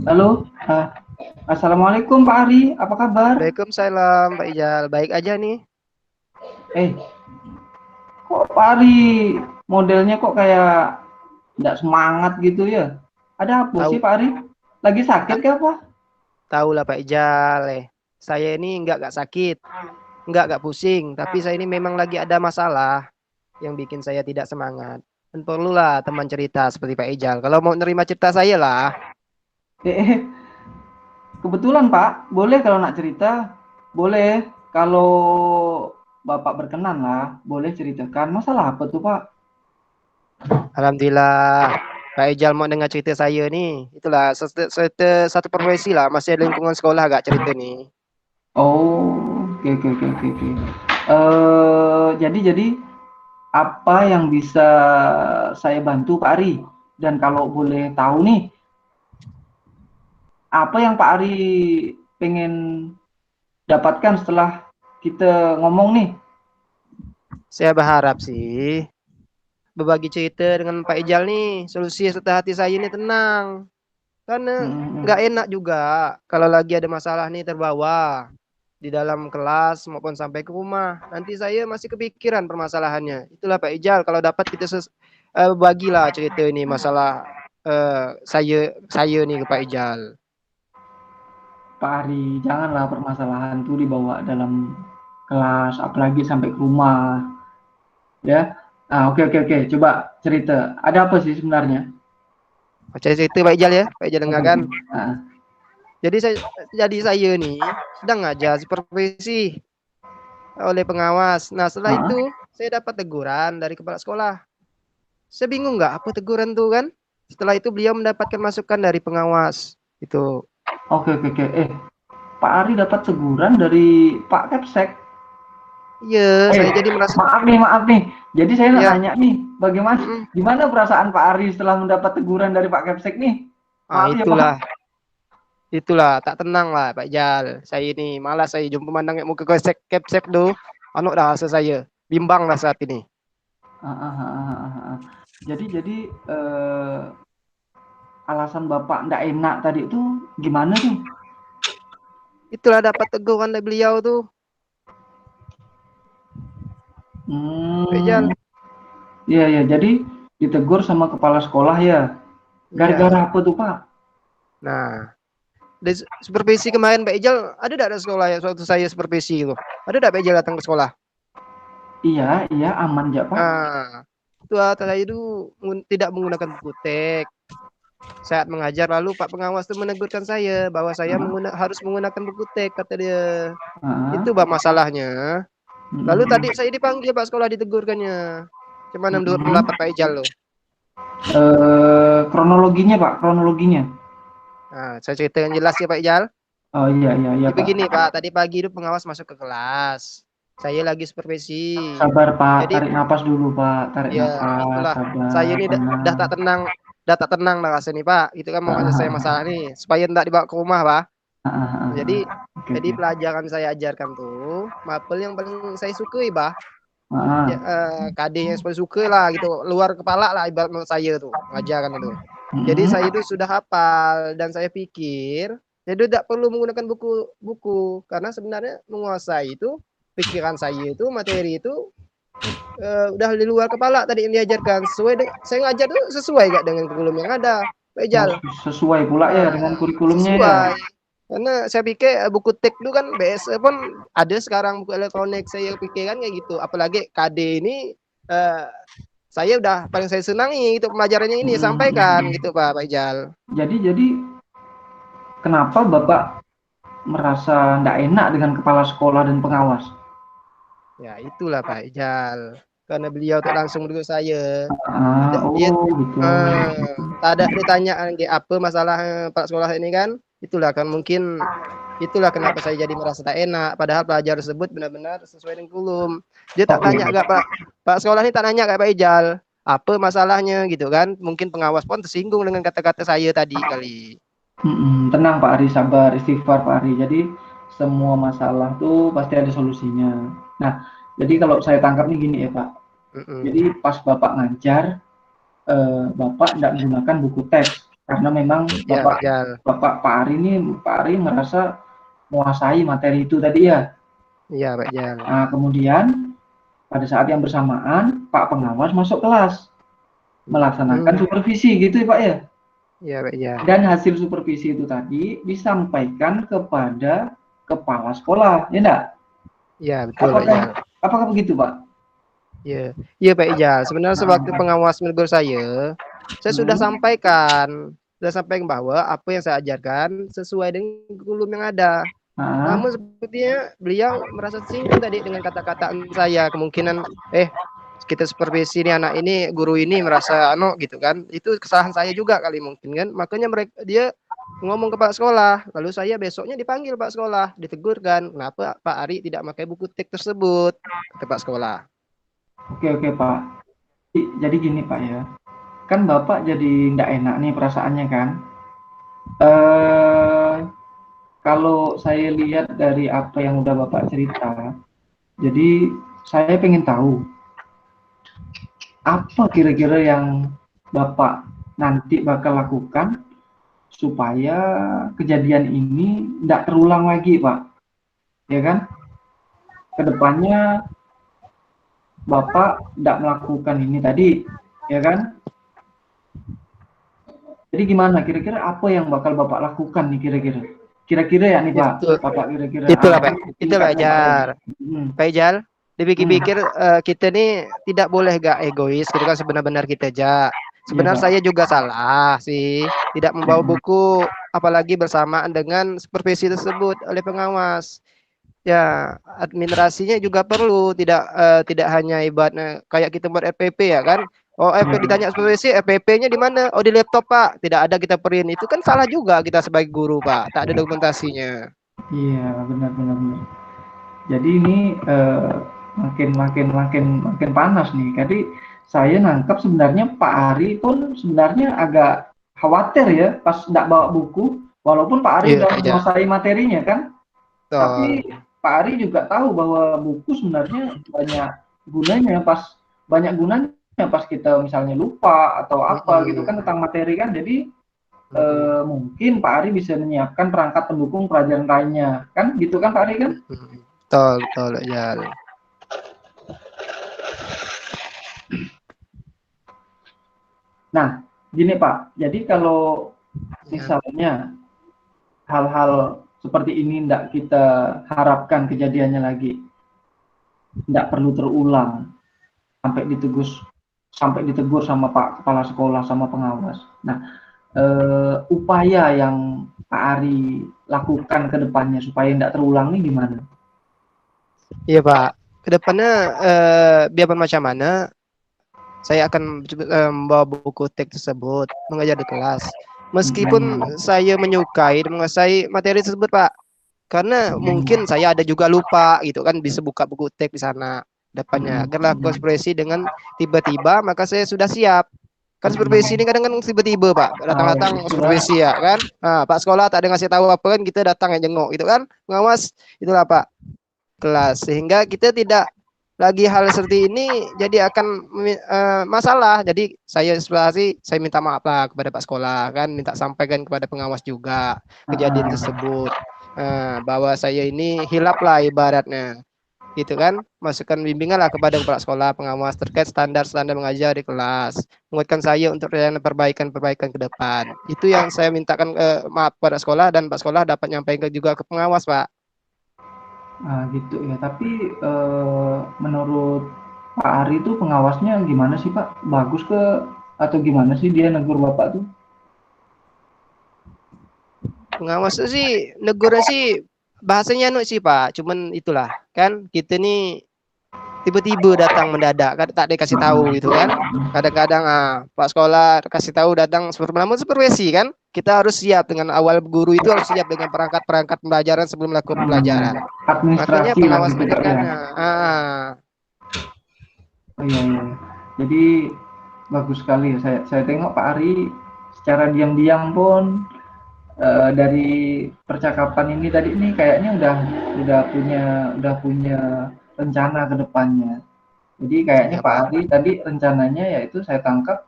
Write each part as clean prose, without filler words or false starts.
Halo, Assalamualaikum Pak Ari, apa kabar? Waalaikumsalam, Pak Ijal. Baik aja nih. Eh, kok Pak Ari modelnya kok kayak nggak semangat gitu ya? Ada apa sih Tahu, Pak Ari? Lagi sakit tak kah apa? tahu lah Pak Ijal. Saya ini nggak sakit, nggak pusing. Tapi saya ini memang lagi ada masalah yang bikin saya tidak semangat. Dan perlulah teman cerita seperti Pak Ijal. Kalau mau nerima cerita saya lah. Eh, kebetulan Pak, boleh kalau nak cerita, boleh kalau Bapak berkenan lah, boleh ceritakan. Masalah apa tuh Pak? Alhamdulillah. Pak Ijal mau dengar cerita saya nih. Itulah satu profesi lah. Masih ada lingkungan sekolah agak cerita nih. Oh, oke oke oke oke. Oke. Jadi apa yang bisa saya bantu Pak Ari? Dan kalau boleh tahu nih, apa yang Pak Ari pengen dapatkan setelah kita ngomong nih? Saya berharap sih berbagi cerita dengan Pak Ijal nih. Solusi serta hati saya ini tenang. Karena nggak Hmm, enak juga kalau lagi ada masalah nih terbawa di dalam kelas maupun sampai ke rumah. Nanti saya masih kepikiran permasalahannya. Itulah Pak Ijal, kalau dapat kita bagilah cerita ini masalah saya nih ke Pak Ijal. Pak Ari, janganlah permasalahan itu dibawa dalam kelas, apalagi sampai ke rumah, ya. Oke oke oke, coba cerita. Ada apa sih sebenarnya? Baca cerita Pak Ijal ya, Pak Ijal Oke dengarkan. oke. Ah, Jadi saya nih sedang ngajar supervisi oleh pengawas. Nah setelah ah, itu saya dapat teguran dari kepala sekolah. Saya bingung nggak apa teguran tuh kan. Setelah itu beliau mendapatkan masukan dari pengawas. Itu. oke oke oke. Pak Ari dapat teguran dari Pak Kepsek. Iya, Eh, saya jadi merasa maaf nih. Jadi saya nak ya, nanya nih, bagaimana, mm, gimana perasaan Pak Ari setelah mendapat teguran dari Pak Kepsek nih? Maaf ya Pak. itulah tak tenang lah Pak Jal. Saya ini malas saya jumpa memandang muka kepsek kepsek tuh. Anu dah rasa saya bimbang lah saat ini. Ah, ah, ah, ah, ah, ah. Jadi alasan Bapak ndak enak tadi itu gimana tuh? Itulah dapat teguran dari beliau tuh Pak Hmm, Jal. iya ya. Jadi ditegur sama kepala sekolah ya. Gara-gara Iya. apa tuh Pak? Nah, dari supervisi kemarin Pak Ijal ada tidak ada sekolah ya suatu saya supervisi itu? Ada tidak Pak Ijal datang ke sekolah? Iya iya aman ya Pak. Nah, itu saya itu tidak menggunakan buku teks saat mengajar, lalu Pak pengawas itu menegurkan saya bahwa saya Ah, harus menggunakan buku teks kata dia. ah, Itu bah masalahnya. Lalu tadi mm, saya dipanggil Pak sekolah ditegurkannya. Cuman menurut mm. pendapat Pak Ijal loh. Kronologinya Pak, kronologinya. Nah, saya ceritakan jelas ya Pak Ijal. Oh iya iya iya Jadi Pak. begini Pak, tadi pagi itu pengawas masuk ke kelas. Saya lagi supervisi. Sabar Pak, Jadi tarik napas dulu Pak, tarik ya napas, itulah saya sabar, ini dah tenang. tak tenang, dah tak tenang lah rasanya Pak. Itu kan mau Ah, saya ah, masalah nih supaya tidak dibawa ke rumah Pak. ah, ah, ah, Jadi ah. Oke jadi oke. pelajaran saya ajarkan tuh mapel yang paling saya sukai bah. Ah, Ya, ah. KD yang paling suka lah gitu, luar kepala lah ibarat menurut saya tuh ngajarkan itu. Jadi Mm-mm. saya itu sudah hafal dan saya pikir jadi tidak perlu menggunakan buku-buku karena sebenarnya menguasai itu pikiran saya itu materi itu udah di luar kepala tadi yang diajarkan sesuai saya ngajar tuh sesuai gak dengan kurikulum yang ada Pak Oh, Ijal. sesuai pula ya dengan kurikulumnya ya. Sesuai karena saya pikir buku teks itu kan BSE pun ada sekarang buku elektronik, saya pikir kan kayak gitu apalagi KD ini eh, saya udah paling saya senangi itu pembelajarannya ini sampaikan Mm-mm. gitu Pak Ijal. Jadi kenapa Bapak merasa tidak enak dengan kepala sekolah dan pengawas? Ya itulah Pak Ijal karena beliau tuh langsung dulu saya Ah, tidak dia oh gitu. tak ada ditanya apa masalah Pak sekolah ini kan, itulah kan mungkin itulah kenapa saya jadi merasa tak enak padahal pelajar tersebut benar-benar sesuai dengan kurikulum. Dia tak Oke. tanya gak Pak sekolah ini tak nanya gak Pak Ijal apa masalahnya gitu kan, mungkin pengawas pun tersinggung dengan kata-kata saya tadi kali. Tenang Pak Ari, sabar, istighfar Pak Ari. Jadi semua masalah tuh pasti ada solusinya. Nah, jadi kalau saya tangkap nih gini ya Pak. Jadi Mm-mm. pas Bapak ngajar, Bapak tidak menggunakan buku teks. karena memang Ya, Pak Jal. Pak Ari merasa menguasai materi itu tadi ya. Iya, Pak Jal. Nah, kemudian pada saat yang bersamaan Pak pengawas masuk kelas melaksanakan supervisi gitu ya Pak ya. Iya, Pak Jal. Dan hasil supervisi itu tadi disampaikan kepada kepala sekolah, ya enggak? Iya, betul Pak Jal. Apakah begitu Pak? Iya, iya Pak Ijal. Sebenarnya sebagai pengawas menegur saya sudah sampaikan, bahwa apa yang saya ajarkan sesuai dengan kurikulum yang ada. Namun sepertinya beliau merasa singgung tadi dengan kata-kata saya. Kemungkinan, kita supervisi ini anak ini, guru ini merasa gitu kan. Itu kesalahan saya juga kali mungkin kan. Makanya dia ngomong ke Pak Sekolah. Lalu saya besoknya dipanggil Pak Sekolah, ditegurkan. Kenapa Pak Ari tidak pakai buku teks tersebut? Kata Pak Sekolah. Oke Pak. Jadi gini Pak ya, kan Bapak jadi nggak enak nih perasaannya kan. Kalau saya lihat dari apa yang udah Bapak cerita, jadi saya pengen tahu apa kira-kira yang Bapak nanti bakal lakukan supaya kejadian ini nggak terulang lagi Pak, ya kan? Kedepannya Bapak tidak melakukan ini tadi, ya kan? Jadi gimana? Kira-kira apa yang bakal Bapak lakukan nih kira-kira? Kira-kira ya nih Pak, Bapak kira-kira. Itulah Pak, itulah Jar. Pak Ijal, dipikir-pikir kita nih tidak boleh gak egois, gitu kan sebenar-benar kita aja. Sebenarnya saya juga salah sih, tidak membawa buku, apalagi bersamaan dengan supervisi tersebut oleh pengawas. Ya, administrasinya juga perlu, tidak hanya ibaratnya kayak kita buat RPP ya kan. Oh, ditanya supervisi, RPP-nya di mana? Oh, di laptop, Pak. Tidak ada kita print. Itu kan salah juga kita sebagai guru, Pak. Tak ada dokumentasinya. Iya, benar. Jadi ini makin panas nih. Jadi saya nangkap sebenarnya Pak Ari pun sebenarnya agak khawatir ya pas tidak bawa buku, walaupun Pak Ari sudah menguasai materinya kan. Tapi Pak Ari juga tahu bahwa buku sebenarnya banyak gunanya pas kita misalnya lupa atau apa gitu kan tentang materi kan. Jadi mungkin Pak Ari bisa menyiapkan perangkat pendukung pelajaran lainnya kan gitu kan Pak Ari kan? Betul ya. Nah gini Pak, jadi kalau misalnya hal-hal seperti ini tidak kita harapkan kejadiannya lagi, tidak perlu terulang sampai ditegur sama Pak Kepala Sekolah sama pengawas. Nah, upaya yang Pak Ari lakukan ke depannya supaya tidak terulang nih gimana? Iya Pak, ke depannya biar macam mana, saya akan membawa buku teks tersebut, mengajar di kelas. Meskipun saya menyukai dan menguasai materi tersebut Pak, karena mungkin saya ada juga lupa gitu kan, bisa buka buku teks di sana depannya. Karena ekspresi dengan tiba-tiba, maka saya sudah siap. Kan supervisi ini kadang tiba-tiba Pak, datang-datang supervisi ya kan. Nah, Pak Sekolah tak ada ngasih tahu apa kan, kita datang yang jenguk gitu kan, pengawas itulah Pak kelas, sehingga kita tidak lagi hal seperti ini jadi akan masalah. Jadi saya minta maaf lah kepada Pak Sekolah kan, minta sampaikan kepada pengawas juga kejadian tersebut, bahwa saya ini hilap lah ibaratnya gitu kan. Masukkan bimbingan lah kepada kepala sekolah, pengawas terkait standar mengajar di kelas, menguatkan saya untuk perbaikan ke depan. Itu yang saya mintakan maaf kepada sekolah, dan Pak Sekolah dapat nyampaikan juga ke pengawas Pak. Gitu ya. Tapi menurut Pak Ari itu pengawasnya gimana sih Pak? Bagus ke atau gimana sih dia negur Bapak tuh? Pengawasnya sih negurnya sih bahasanya sih Pak, cuman itulah kan kita nih tiba-tiba datang mendadak kan, tak dikasih tahu gitu kan. Kadang-kadang Pak Sekolah kasih tahu datang supervisi kan, kita harus siap dengan awal, guru itu harus siap dengan perangkat pembelajaran sebelum melakukan pembelajaran. Makanya pengawas menegurnya. Iya. Jadi bagus sekali ya. Saya tengok Pak Ari secara diam-diam pun dari percakapan ini tadi ini kayaknya udah punya rencana ke depannya. Jadi kayaknya Pak Ari tadi rencananya yaitu saya tangkap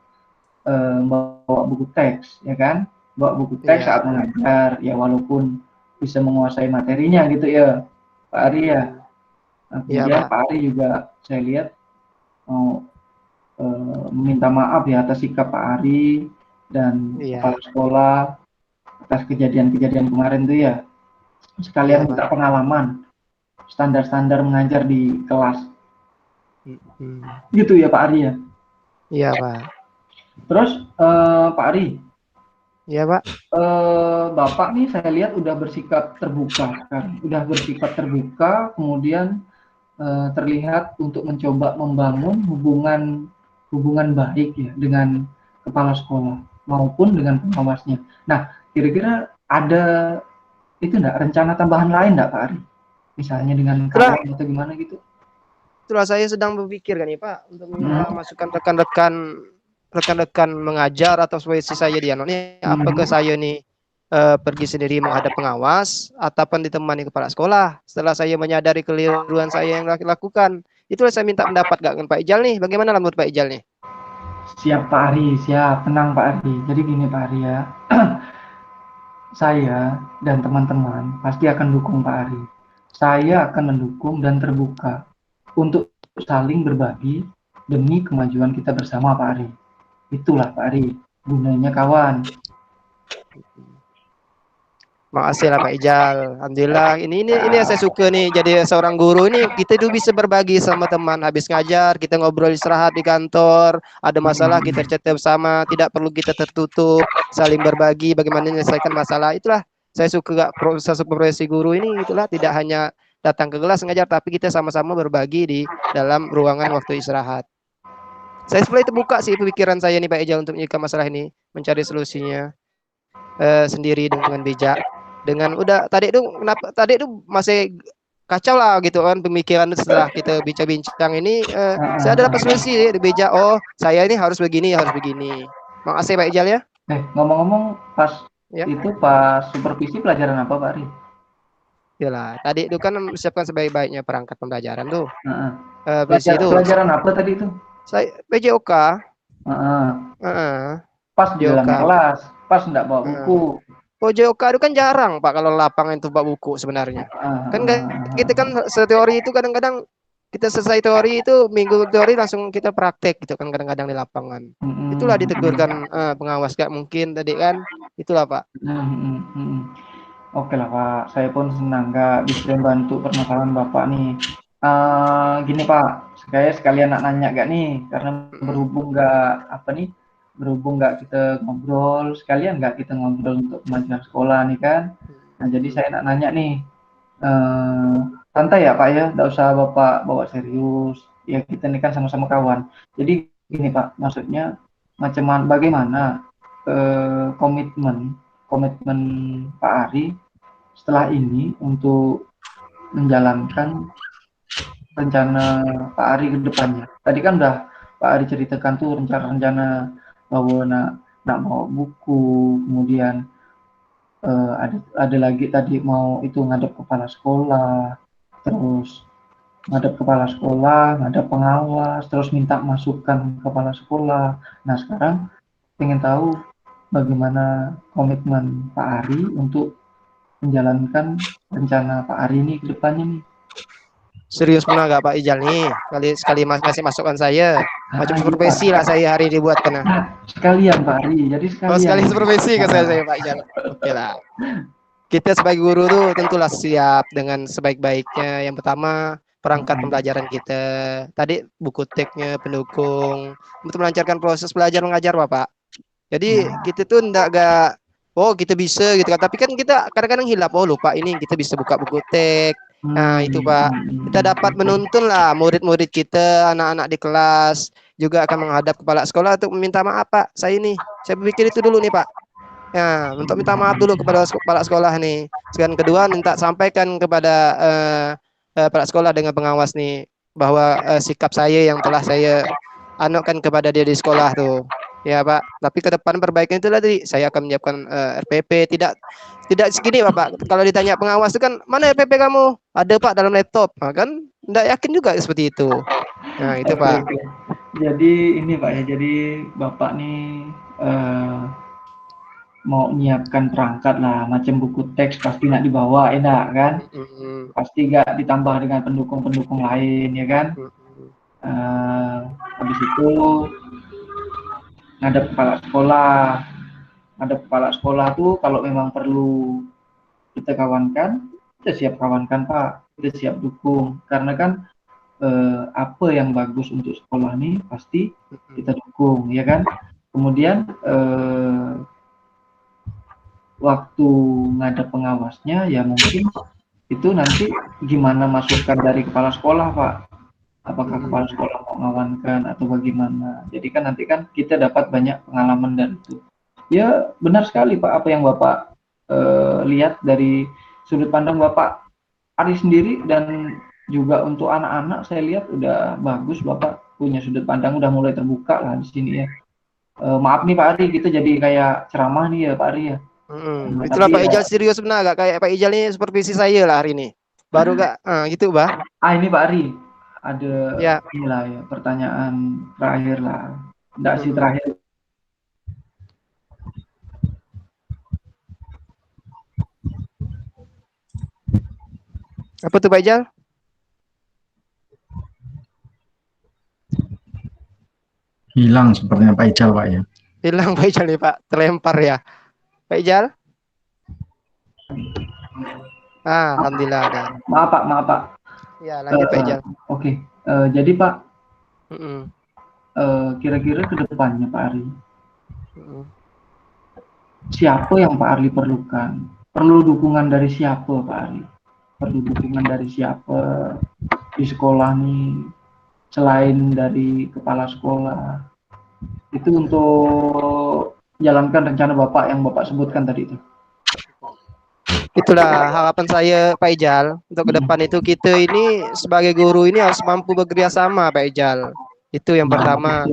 bawa buku teks, ya kan? Bawa buku teks Iya. saat mengajar, ya walaupun bisa menguasai materinya gitu ya, Pak Ari ya. Nah, Iya, kemudian Pak. Pak Ari juga saya lihat mau meminta maaf ya atas sikap Pak Ari dan kepala Iya. sekolah atas kejadian-kejadian kemarin tuh ya. Iya, Sekalian Pak. minta pengalaman, standar-standar mengajar di kelas. Mm-mm. Gitu ya Pak Ari ya. Iya, Pak. Terus Pak Ari, Iya, Pak. Bapak nih saya lihat udah bersikap terbuka kan, udah bersikap terbuka, kemudian terlihat untuk mencoba membangun hubungan baik ya dengan kepala sekolah maupun dengan pengawasnya. Nah, kira-kira ada itu enggak rencana tambahan lain enggak Pak Ari? Misalnya dengan Itulah, kawan atau gimana gitu? itulah saya sedang berpikir kan nih, Pak, untuk meminta Hmm. masukan rekan-rekan mengajar atau supervisi saya di ini apakah Hmm. saya nih pergi sendiri menghadap pengawas ataupun ditemani kepala sekolah setelah saya menyadari keliruan saya yang lakukan. Itulah saya minta pendapat gak dengan Pak Ijal nih. Bagaimana menurut Pak Ijal nih? Siap Pak Ari, siap, tenang Pak Ari. Jadi gini Pak Ari ya, saya dan teman-teman pasti akan dukung Pak Ari. Saya akan mendukung dan terbuka untuk saling berbagi demi kemajuan kita bersama Pak Ari. Itulah Pak Ari, gunanya kawan. Makasih lah Pak Ijal. Alhamdulillah. Ini yang saya suka nih. Jadi seorang guru ini kita tuh bisa berbagi sama teman. Habis ngajar kita ngobrol istirahat di kantor. Ada masalah kita cerita bersama. Tidak perlu kita tertutup. Saling berbagi. Bagaimana menyelesaikan masalah. Itulah saya suka proses profesi guru ini. Itulah tidak hanya datang ke kelas ngajar, tapi kita sama-sama berbagi di dalam ruangan waktu istirahat. Saya sebenarnya terbuka sih pemikiran saya nih Pak Ijal untuk menyelesaikan masalah ini, mencari solusinya sendiri dengan bijak. Dengan udah tadi itu kenapa tadi itu masih kacau lah gitu kan pemikiran setelah kita bincang-bincang ini saya ada dapat solusi di bijak. Oh, saya ini harus begini, harus begini. Makasih Pak Ijal ya. Ngomong-ngomong pas Ya. itu pas supervisi pelajaran apa Pak Ari? Yalah, tadi itu kan siapkan sebaik-baiknya perangkat pembelajaran tuh. Heeh. Visi itu Pelajaran apa tadi itu? saya PJOK. Heeh. Heeh. Pas di dalam JOK. kelas, pas enggak bawa buku. PJOK itu kan jarang Pak kalau lapangan itu bawa buku sebenarnya. Kan kita kan seteori itu kadang-kadang kita selesai teori itu minggu teori langsung kita praktek gitu kan kadang-kadang di lapangan. Itulah ditegurkan pengawas gak mungkin tadi kan. Itulah Pak. Oke lah Pak, saya pun senang Kak bisa bantu permasalahan Bapak nih. Gini Pak, saya sekalian nak nanya gak nih, karena berhubung nggak kita ngobrol, sekalian nggak kita ngobrol untuk kemajuan sekolah nih kan. Nah jadi saya nak nanya nih, santai ya Pak ya, nggak usah Bapak bawa serius. Ya kita ini kan sama-sama kawan. Jadi gini Pak, maksudnya bagaimana komitmen Pak Ari setelah ini untuk menjalankan rencana Pak Ari ke depannya. Tadi kan udah Pak Ari ceritakan tuh rencana-rencana bahwa nak bawa buku, kemudian ada lagi tadi mau itu ngadep kepala sekolah, terus ngadep kepala sekolah, ngadep pengawas, terus minta masukan kepala sekolah. Nah sekarang ingin tahu bagaimana komitmen Pak Ari untuk menjalankan rencana Pak Ari ini ke depannya nih. Serius pernah gak Pak Ijal nih? Sekali ngasih masukan saya. Macam supervisi lah saya hari dibuat kena. Sekalian Pak Ari, jadi sekalian. Oh sekali supervisi ke saya Pak Ijal. Oke lah. Kita sebagai guru tuh tentulah siap dengan sebaik-baiknya. Yang pertama perangkat pembelajaran kita. Tadi buku teksnya pendukung untuk melancarkan proses belajar mengajar Bapak. Jadi kita tuh gak oh kita bisa gitu kan. Tapi kan kita kadang-kadang hilap. Oh lupa ini kita bisa buka buku teks. Nah itu Pak. Kita dapat menuntun lah murid-murid kita, anak-anak di kelas. Juga akan menghadap kepala sekolah untuk meminta maaf Pak. Saya berpikir itu dulu nih Pak. Ya, untuk minta maaf dulu kepada kepala sekolah nih. Dan kedua minta sampaikan kepada kepala sekolah dengan pengawas nih bahwa sikap saya yang telah saya anukan kepada dia di sekolah tuh. Ya Pak, tapi ke depan perbaikan itu tadi saya akan menyiapkan RPP tidak segini Bapak. Kalau ditanya pengawas itu kan mana RPP kamu? Ada Pak dalam laptop. Nah, kan tidak yakin juga seperti itu. Nah, itu Pak. Jadi ini Pak ya, jadi Bapak nih mau menyiapkan perangkat lah, macam buku teks pasti nak dibawa, enak kan? Pasti gak ditambah dengan pendukung-pendukung lain, ya kan? Habis itu ngadep kepala sekolah. Ngadep kepala sekolah tuh kalau memang perlu kita kawankan, kita siap kawankan Pak, kita siap dukung. Karena kan apa yang bagus untuk sekolah nih pasti kita dukung, ya kan? Kemudian waktu ngadep pengawasnya ya mungkin itu nanti gimana masukan dari kepala sekolah Pak, apakah kepala sekolah mau ngawankan atau bagaimana. Jadi kan nanti kan kita dapat banyak pengalaman dari itu. Ya benar sekali Pak apa yang Bapak lihat dari sudut pandang Bapak Ari sendiri, dan juga untuk anak-anak saya lihat udah bagus, Bapak punya sudut pandang udah mulai terbuka lah di sini ya. Maaf nih Pak Ari, kita jadi kayak ceramah nih ya Pak Ari ya. Itulah Pak Ijal serius benar gak? Kayak Pak Ijal ini supervisi saya lah hari ini. Baru gak gitu Bah? Ini Pak Ari, ada inilah ya pertanyaan terakhir lah. Enggak sih terakhir. Apa tuh Pak Ijal? Hilang sepertinya Pak Ijal Pak ya. Hilang Pak Ijal nih Pak, terlempar ya. Pak Ijal? Alhamdulillah ada. Maaf Pak. Ya lanjut Pak Ijal. Oke. Jadi Pak, kira-kira ke depannya Pak Ari, siapa yang Pak Ari perlukan? Perlu dukungan dari siapa Pak Ari? Perlu dukungan dari siapa di sekolah nih, selain dari kepala sekolah? Itu untuk jalankan rencana Bapak yang Bapak sebutkan tadi itu. Itulah harapan saya Pak Ijal untuk ke depan itu kita ini sebagai guru ini harus mampu bekerja sama Pak Ijal. Itu yang pertama.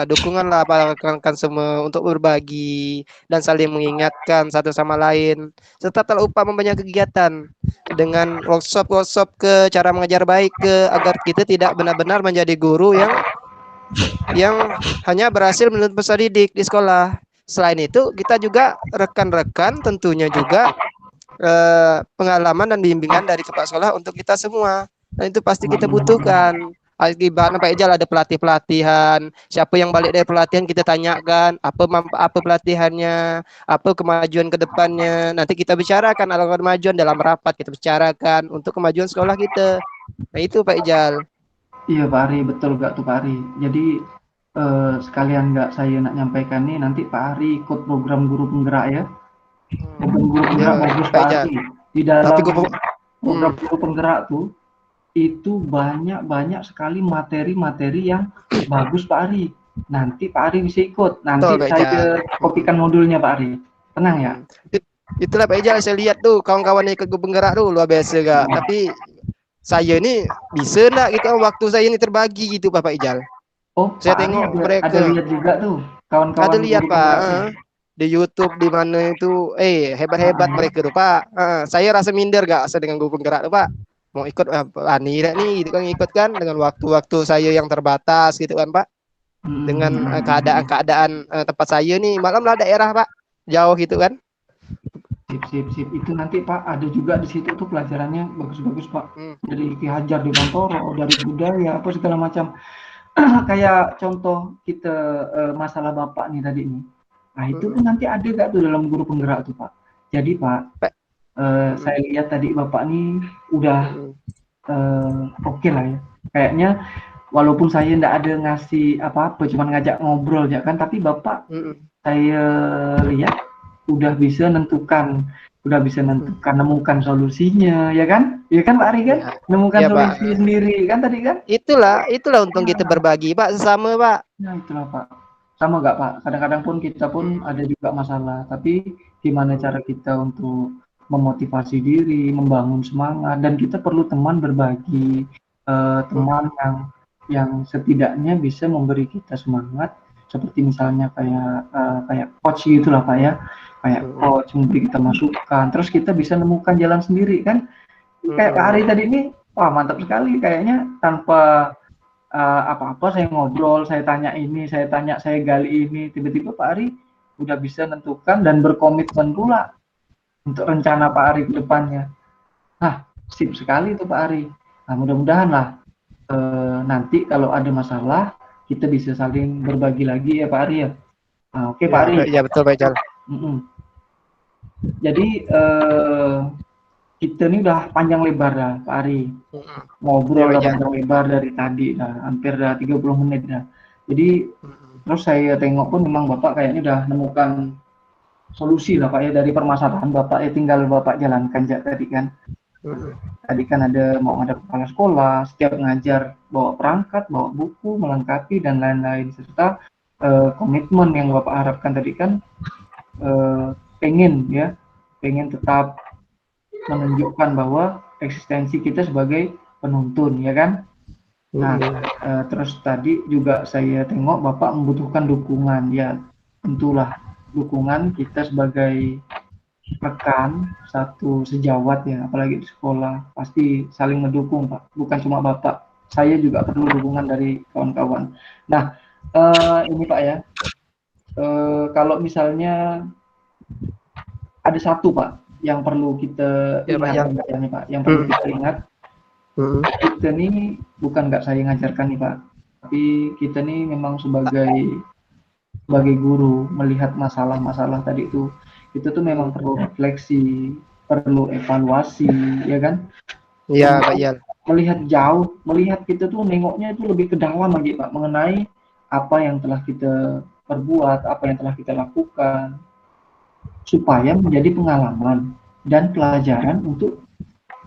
Dukunganlah para rekan-rekan semua untuk berbagi dan saling mengingatkan satu sama lain, serta tak lupa membanyak kegiatan dengan workshop ke cara mengajar baik agar kita tidak benar-benar menjadi guru yang hanya berhasil menuntut peserta didik di sekolah. Selain itu kita juga rekan-rekan tentunya juga pengalaman dan bimbingan dari kepala sekolah untuk kita semua, dan itu pasti kita butuhkan. Akibatnya Pak Ijal ada pelatihan, siapa yang balik dari pelatihan kita tanyakan apa pelatihannya, apa kemajuan ke depannya, nanti kita bicarakan alur kemajuan dalam rapat, kita bicarakan untuk kemajuan sekolah kita. Nah itu Pak Ijal. Iya Pak Ari, betul gak tuh Pak Ari. Jadi sekalian nggak saya nak nyampaikan nih, nanti Pak Ari ikut program guru penggerak ya. Program guru penggerak bagus Pak Ari. Di dalam program guru penggerak tuh itu banyak sekali materi-materi yang bagus Pak Ari. Nanti Pak Ari bisa ikut. Nanti saya kopikan modulnya Pak Ari. Tenang ya. Itulah Pak Ijal, saya lihat tuh kawan-kawan ikut guru penggerak tuh luar biasa gak. Tapi saya ini bisa enggak gitu waktu saya ini terbagi gitu Pak Ijal. Saya tengok mereka. Ada lihat juga tuh kawan-kawan. Ada lihat Pak di YouTube di mana itu hebat-hebat mereka tuh Pak. Saya rasa minder gak dengan guru penggerak tuh Pak. Mau ikut nih gitu kan, ikut kan dengan waktu-waktu saya yang terbatas gitu kan Pak. Dengan keadaan tempat saya nih malam lah daerah Pak, jauh gitu kan. Sip. Itu nanti Pak ada juga di situ tuh pelajarannya bagus-bagus Pak. Dari Ki Hajar di Mantoro, dari budaya apa segala macam. Kayak contoh kita masalah Bapak nih tadi nih. Nah itu tuh nanti ada gak tuh dalam guru penggerak tuh Pak. Jadi Pak, saya lihat tadi Bapak nih udah oke lah ya. Kayaknya walaupun saya nggak ada ngasih apa-apa, cuman ngajak ngobrol ya kan, tapi Bapak saya lihat udah bisa nemukan solusinya, ya kan? Ya kan Pak Ari kan? Nemukan solusi sendiri kan tadi kan? Itulah untung kita berbagi Pak, sesama Pak. Nah itulah Pak. Sama nggak Pak? Kadang-kadang pun kita pun ada juga masalah, tapi gimana cara kita untuk memotivasi diri, membangun semangat, dan kita perlu teman berbagi, teman yang setidaknya bisa memberi kita semangat, seperti misalnya kayak coach gitulah Pak ya, kayak coach memberi kita masukan, terus kita bisa nemukan jalan sendiri kan. Kayak Pak Ari tadi ini, wah mantap sekali, kayaknya tanpa apa-apa saya ngobrol, saya tanya ini, saya gali ini, tiba-tiba Pak Ari udah bisa menentukan dan berkomitmen pula untuk rencana Pak Ari ke depannya. Nah, sip sekali itu Pak Ari. Nah, mudah-mudahan lah nanti kalau ada masalah kita bisa saling berbagi lagi ya Pak Ari ya. Nah, oke Pak Ari. Ya betul Pak Ijal. Jadi kita ini udah panjang lebar dah Pak Ari. Ngobrol Ya, udah panjang lebar dari tadi dah, hampir dah 30 menit dah. Jadi terus saya tengok pun memang Bapak kayaknya udah menemukan solusi lah Pak ya dari permasalahan Bapak ya, tinggal Bapak jalankan tadi kan. Tadi kan ada mau ada kepala sekolah, setiap ngajar bawa perangkat, bawa buku, melengkapi dan lain-lain, serta komitmen yang Bapak harapkan tadi kan pengen tetap menunjukkan bahwa eksistensi kita sebagai penuntun ya kan. Nah terus tadi juga saya tengok Bapak membutuhkan dukungan, ya tentulah dukungan kita sebagai rekan satu sejawat ya, apalagi di sekolah pasti saling mendukung Pak, bukan cuma Bapak, saya juga perlu dukungan dari kawan-kawan. Nah ini Pak ya, kalau misalnya ada satu Pak yang perlu kita ingat nih Pak, yang perlu kita ingat, kita nih bukan nggak saya ngajarkan nih Pak, tapi kita nih memang sebagai guru melihat masalah-masalah tadi itu, kita tuh memang perlu refleksi, perlu evaluasi, ya kan? Iya, Pak Ijal. Melihat jauh, melihat kita tuh nengoknya itu lebih ke dalam lagi Pak, mengenai apa yang telah kita perbuat, apa yang telah kita lakukan, supaya menjadi pengalaman dan pelajaran untuk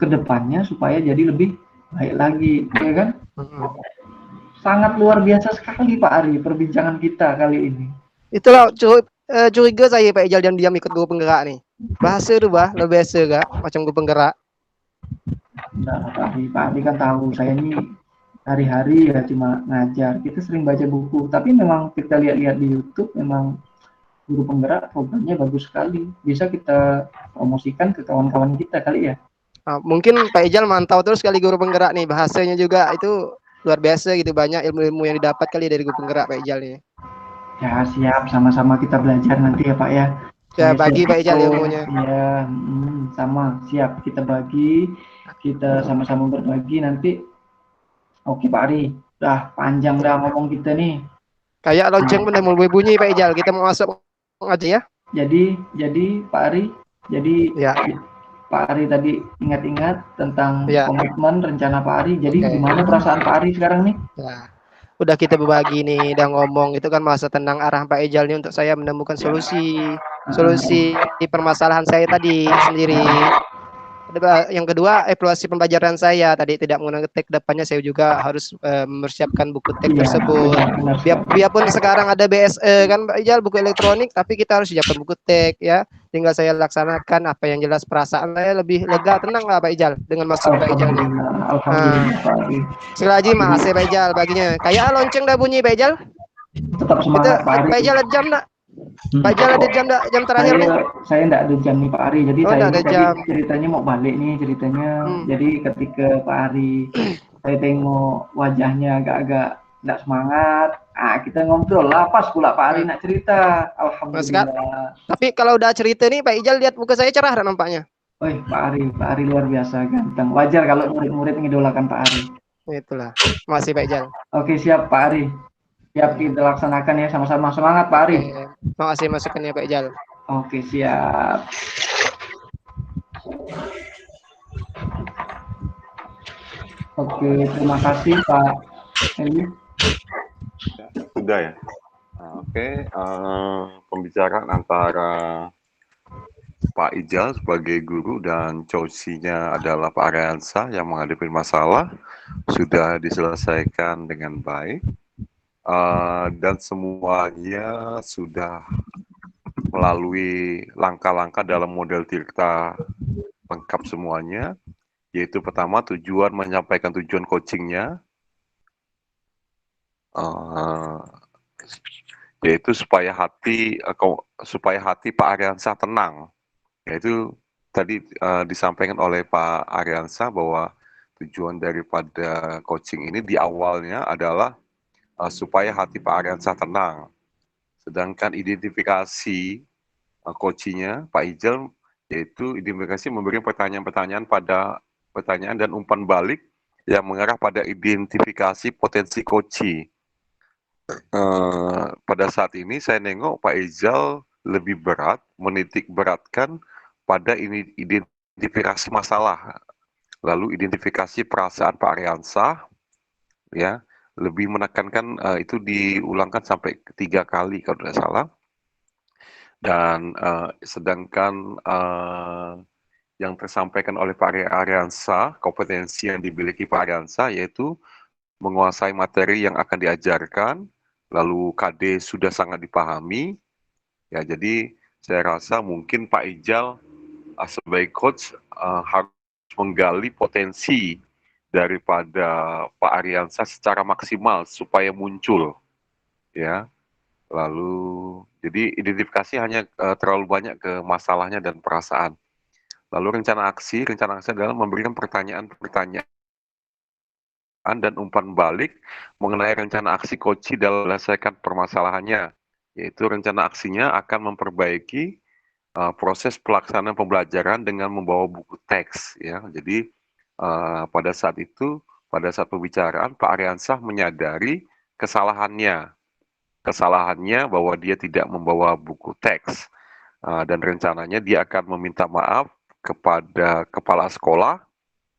kedepannya supaya jadi lebih baik lagi, ya kan? Sangat luar biasa sekali Pak Ari perbincangan kita kali ini. Itulah curiga saya Pak Ijal yang diam ikut guru penggerak nih. Bahasa tuh bah, lebih biasa gak macam guru penggerak. Enggak Pak Ari kan tahu saya ini hari-hari ya cuma ngajar. Kita sering baca buku, tapi memang kita lihat-lihat di YouTube memang guru penggerak programnya bagus sekali. Bisa kita promosikan ke kawan-kawan kita kali ya. Mungkin Pak Ijal mantau terus kali guru penggerak nih, bahasanya juga itu luar biasa gitu, banyak ilmu-ilmu yang didapat kali dari guru penggerak Pak Ijal nih. Ya siap, sama-sama kita belajar nanti ya Pak ya. Ya bagi Pak Ijal ilmunya. Ya sama, siap kita bagi, kita sama-sama berbagi nanti. Oke Pak Ari, udah panjang dah ngomong kita nih. Kayak lonceng udah mulai bunyi Pak Ijal, kita mau masuk aja ya. Jadi Pak Ari, ya. Pak Ari tadi ingat-ingat tentang komitmen rencana Pak Ari. Jadi gimana perasaan Pak Ari sekarang nih? Ya. Udah kita berbagi nih, udah ngomong itu kan masa tenang arah Pak Ijal nih untuk saya menemukan solusi di permasalahan saya tadi sendiri. Yang kedua, evaluasi pembelajaran saya tadi tidak menggunakan teks, depannya saya juga harus mempersiapkan buku teks tersebut. Biarpun sekarang ada BSE kan Pak Ijal, buku elektronik, tapi kita harus siapkan buku teks ya. Tinggal saya laksanakan apa yang jelas, perasaan saya lebih lega, tenang lah Pak Ijal dengan masuk Pak Ijal ini. Sekali lagi makasih Pak Ijal baginya. Kayak lonceng dah bunyi Pak Ijal. Tetap semangat Pak Ijal ada jam nak? Pak Ijal ada jam terakhir nih? Saya enggak ada jam nih Pak Ari. Jadi saya tadi ceritanya mau balik nih ceritanya. Jadi ketika Pak Ari saya tengok wajahnya agak-agak enggak semangat. Kita ngobrol lah, pas pula Pak Ari nak cerita. Alhamdulillah. Tapi kalau udah cerita nih Pak Ijal lihat muka saya cerah nampaknya. Wih, Pak Ari luar biasa ganteng. Wajar kalau murid-murid mengidolakan Pak Ari. Itulah. Masih Pak Ijal. Oke, siap Pak Ari. Siap kita laksanakan ya, sama-sama semangat Pak Ari. Makasih masukannya Pak Ijal. Oke, siap. Oke, terima kasih Pak Eli. Sudah ya. Oke, pembicaraan antara Pak Ijal sebagai guru dan coachnya adalah Pak Ariansa yang menghadapi masalah sudah diselesaikan dengan baik. Dan semuanya sudah melalui langkah-langkah dalam model Tirta lengkap semuanya, yaitu pertama tujuan menyampaikan tujuan coachingnya, yaitu supaya hati Pak Ariansa tenang, yaitu tadi disampaikan oleh Pak Ariansa bahwa tujuan daripada coaching ini di awalnya adalah supaya hati Pak Ariansa tenang. Sedangkan identifikasi coaching-nya Pak Ijal, yaitu identifikasi memberi pertanyaan-pertanyaan dan umpan balik yang mengarah pada identifikasi potensi coaching. Pada saat ini saya nengok Pak Ijal lebih berat menitik beratkan pada ini identifikasi masalah, lalu identifikasi perasaan Pak Aryansah, ya, lebih menekankan itu diulangkan sampai 3 kali kalau tidak salah. Dan sedangkan yang tersampaikan oleh Pak Aryansah, kompetensi yang dimiliki Pak Aryansah yaitu menguasai materi yang akan diajarkan, lalu KD sudah sangat dipahami. Ya, jadi saya rasa mungkin Pak Ijal sebagai coach harus menggali potensi daripada Pak Aryansah secara maksimal supaya muncul, ya. Lalu jadi identifikasi hanya terlalu banyak ke masalahnya dan perasaan. Lalu rencana aksi adalah memberikan pertanyaan-pertanyaan dan umpan balik mengenai rencana aksi coaching dalam menyelesaikan permasalahannya, yaitu rencana aksinya akan memperbaiki proses pelaksanaan pembelajaran dengan membawa buku teks, ya. Jadi pada saat pembicaraan Pak Aryansah menyadari kesalahannya bahwa dia tidak membawa buku teks, dan rencananya dia akan meminta maaf kepada kepala sekolah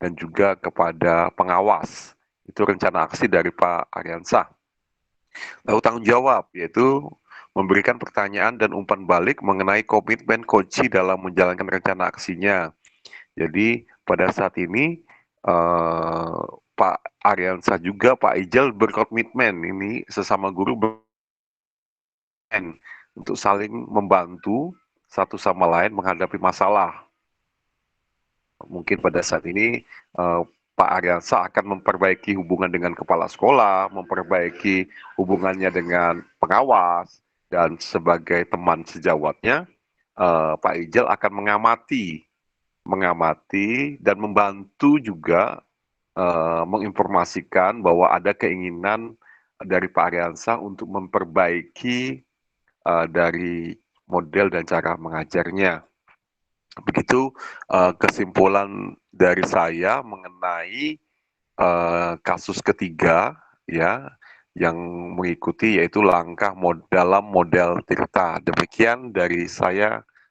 dan juga kepada pengawas. Itu rencana aksi dari Pak Aryansah. Lalu tanggung jawab, yaitu memberikan pertanyaan dan umpan balik mengenai komitmen coaching dalam menjalankan rencana aksinya. Jadi pada saat ini Pak Aryansah juga Pak Ijal berkomitmen ini sesama guru untuk saling membantu satu sama lain menghadapi masalah. Mungkin pada saat ini Pak Aryansah akan memperbaiki hubungan dengan kepala sekolah, memperbaiki hubungannya dengan pengawas, dan sebagai teman sejawatnya, Pak Ijal akan mengamati dan membantu juga menginformasikan bahwa ada keinginan dari Pak Aryansah untuk memperbaiki dari model dan cara mengajarnya. Begitu kesimpulan dari saya mengenai kasus ketiga, ya, yang mengikuti yaitu langkah dalam model Tirta. Demikian dari saya,